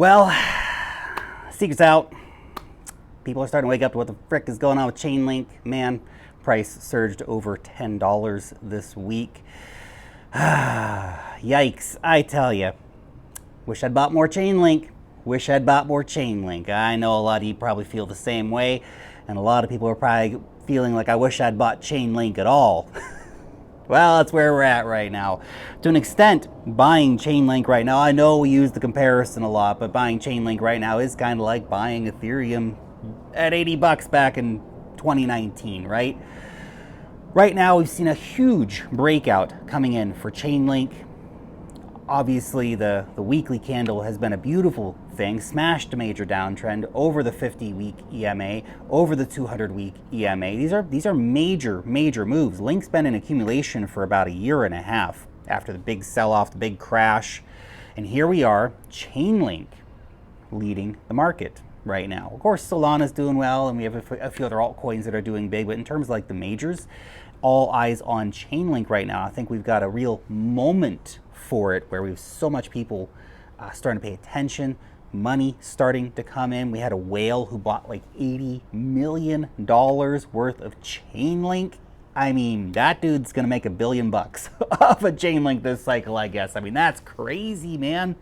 Well, secret's out. People are starting to wake up to what the frick is going on with Chainlink. Man, price surged over $10 this week. Yikes, I tell you. Wish I'd bought more Chainlink. Wish I'd bought more Chainlink. I know a lot of you probably feel the same way, and a lot of people are probably feeling like I wish I'd bought Chainlink at all. Well, that's where we're at right now. To an extent, buying Chainlink right now, I know we use the comparison a lot, but buying Chainlink right now is kind of like buying Ethereum at 80 bucks back in 2019, right? Right now, we've seen a huge breakout coming in for Chainlink. Obviously, the weekly candle has been a beautiful thing, smashed a major downtrend over the 50-week EMA, over the 200-week EMA. These are major moves. Link's been in accumulation for about a year and a half after the big sell-off, the big crash. And here we are, Chainlink leading the market right now. Of course, Solana's doing well, and we have a few other altcoins that are doing big, but in terms of like the majors, all eyes on Chainlink right now. I think we've got a real moment for it where we have so much people starting to pay attention, money starting to come in. We had a whale who bought like $80 million worth of Chainlink. I mean, that dude's gonna make $1 billion off of Chainlink this cycle, I guess. I mean, that's crazy, man.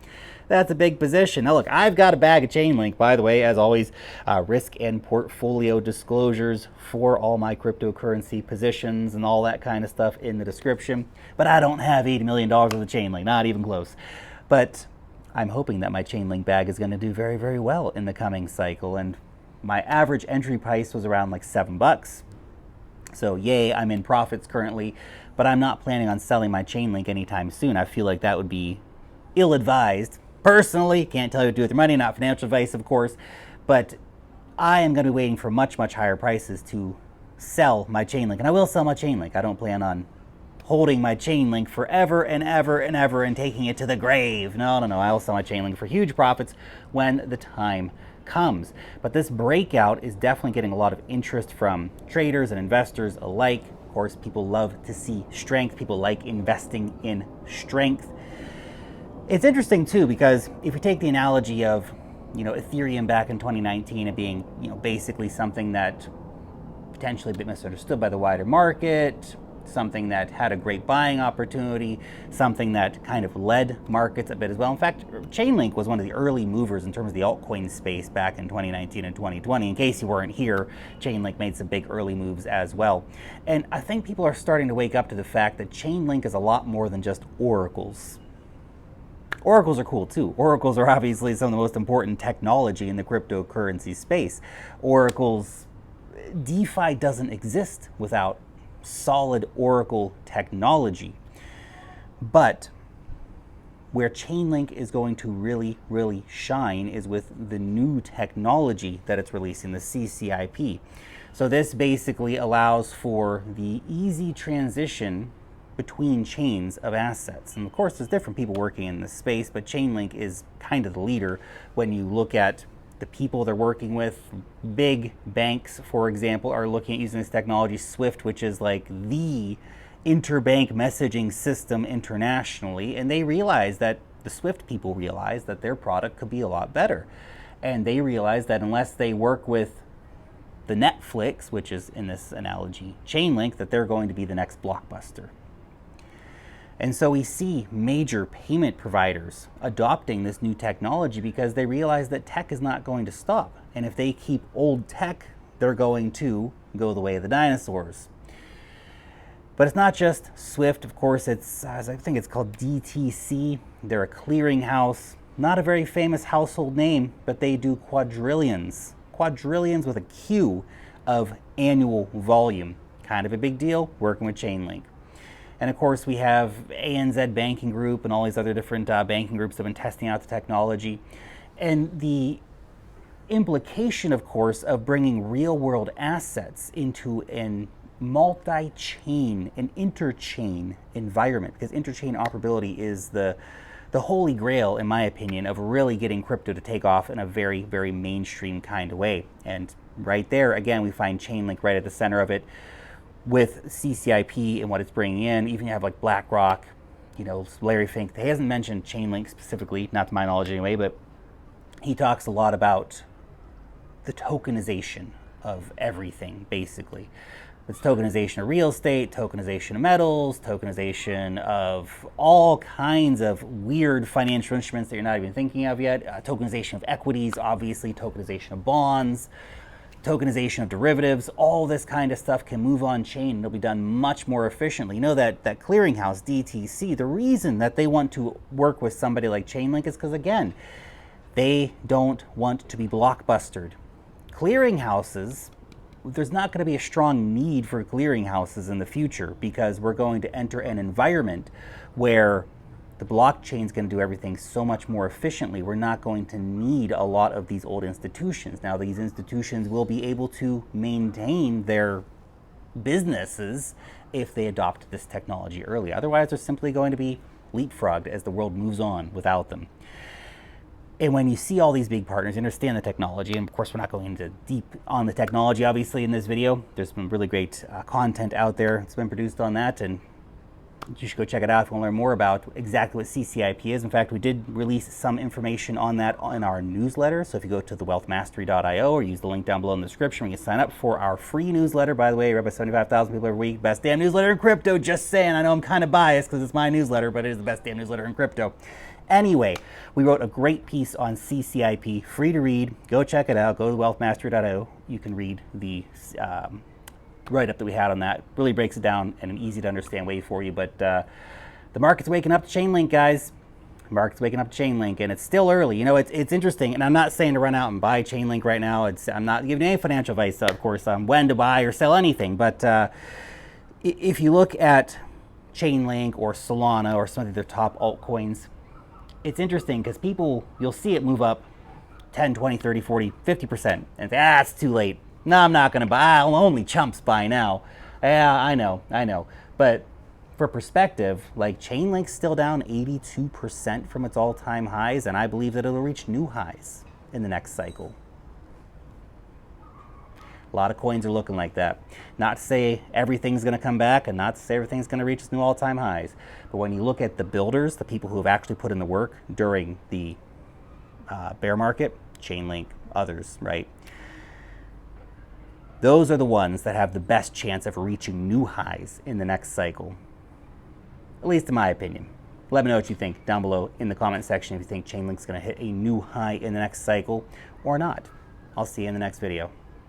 That's a big position. Now look, I've got a bag of Chainlink, by the way, as always, risk and portfolio disclosures for all my cryptocurrency positions and all that kind of stuff in the description. But I don't have $80 million worth of Chainlink, not even close. But I'm hoping that my Chainlink bag is gonna do very, very well in the coming cycle. And my average entry price was around like $7. So yay, I'm in profits currently, but I'm not planning on selling my Chainlink anytime soon. I feel like that would be ill-advised. Personally, can't tell you what to do with your money, not financial advice, of course, but I am going to be waiting for much higher prices to sell my Chainlink, and I will sell my Chainlink. I don't plan on holding my Chainlink forever and ever and taking it to the grave. No, I'll sell my Chainlink for huge profits when the time comes. But this breakout is definitely getting a lot of interest from traders and investors alike. Of course, people love to see strength. People like investing in strength. It's interesting too, because if you take the analogy of, Ethereum back in 2019 and being, basically something that potentially a bit misunderstood by the wider market, something that had a great buying opportunity, something that kind of led markets a bit as well. In fact, Chainlink was one of the early movers in terms of the altcoin space back in 2019 and 2020. In case you weren't here, Chainlink made some big early moves as well. And I think people are starting to wake up to the fact that Chainlink is a lot more than just oracles. Oracles are cool too. Oracles are obviously some of the most important technology in the cryptocurrency space. Oracles, DeFi doesn't exist without solid Oracle technology. But where Chainlink is going to really shine is with the new technology that it's releasing, the CCIP. So this basically allows for the easy transition between chains of assets. And of course, there's different people working in this space, but Chainlink is kind of the leader when you look at the people they're working with. Big banks, for example, are looking at using this technology. SWIFT, which is like the interbank messaging system internationally, and they realize that the SWIFT people realize that their product could be a lot better. And they realize that unless they work with the Netflix, which is in this analogy Chainlink, that they're going to be the next Blockbuster. And so we see major payment providers adopting this new technology because they realize that tech is not going to stop. And if they keep old tech, they're going to go the way of the dinosaurs. But it's not just SWIFT, of course, I think it's called DTC. They're a clearinghouse, not a very famous household name, but they do quadrillions with a Q of annual volume. Kind of a big deal, working with Chainlink. And of course, we have ANZ Banking Group and all these other different banking groups that have been testing out the technology. And the implication, of course, of bringing real-world assets into an multi-chain, an interchain environment, because interchain operability is the holy grail, in my opinion, of really getting crypto to take off in a very mainstream kind of way. And right there, again, we find Chainlink right at the center of it, with CCIP and what it's bringing in. Even you have like BlackRock, Larry Fink. He hasn't mentioned Chainlink specifically, not to my knowledge anyway, but he talks a lot about the tokenization of everything, basically. It's tokenization of real estate, tokenization of metals, tokenization of all kinds of weird financial instruments that you're not even thinking of yet. Tokenization of equities, obviously, tokenization of bonds, tokenization of derivatives. All this kind of stuff can move on chain and it'll be done much more efficiently. You know that clearinghouse, DTC, the reason that they want to work with somebody like Chainlink is because, again, they don't want to be blockbustered. Clearinghouses, there's not going to be a strong need for clearinghouses in the future because we're going to enter an environment where the blockchain is going to do everything so much more efficiently. We're not going to need a lot of these old institutions. Now, these institutions will be able to maintain their businesses if they adopt this technology early. Otherwise, they're simply going to be leapfrogged as the world moves on without them. And when you see all these big partners, you understand the technology, and of course we're not going into deep on the technology obviously in this video. There's some really great content out there that's been produced on that, and you should go check it out if you want to learn more about exactly what CCIP is. In fact, we did release some information on that in our newsletter, so if you go to thewealthmastery.io or use the link down below in the description, you can sign up for our free newsletter. By the way, we're about 75,000 people every week. Best damn newsletter in crypto, just saying. I know I'm kind of biased because it's my newsletter, but it is the best damn newsletter in crypto. Anyway, we wrote a great piece on CCIP, free to read. Go check it out. Go to thewealthmastery.io. You can read the write-up that we had on that. Really breaks it down in an easy to understand way for you. But the market's waking up to Chainlink, guys. The market's waking up to Chainlink, and it's still early. You know, it's interesting, and I'm not saying to run out and buy Chainlink right now. I'm not giving you any financial advice, of course, on when to buy or sell anything. But if you look at Chainlink or Solana or some of their top altcoins, it's interesting because you'll see it move up 10, 20, 30, 40, 50%. And say, it's too late. No, I'm not going to buy. Only chumps buy now. Yeah, I know. But for perspective, like Chainlink's still down 82% from its all-time highs, and I believe that it'll reach new highs in the next cycle. A lot of coins are looking like that. Not to say everything's going to come back and not to say everything's going to reach its new all-time highs. But when you look at the builders, the people who have actually put in the work during the bear market, Chainlink, others, right? Those are the ones that have the best chance of reaching new highs in the next cycle. At least in my opinion. Let me know what you think down below in the comment section if you think Chainlink's going to hit a new high in the next cycle or not. I'll see you in the next video.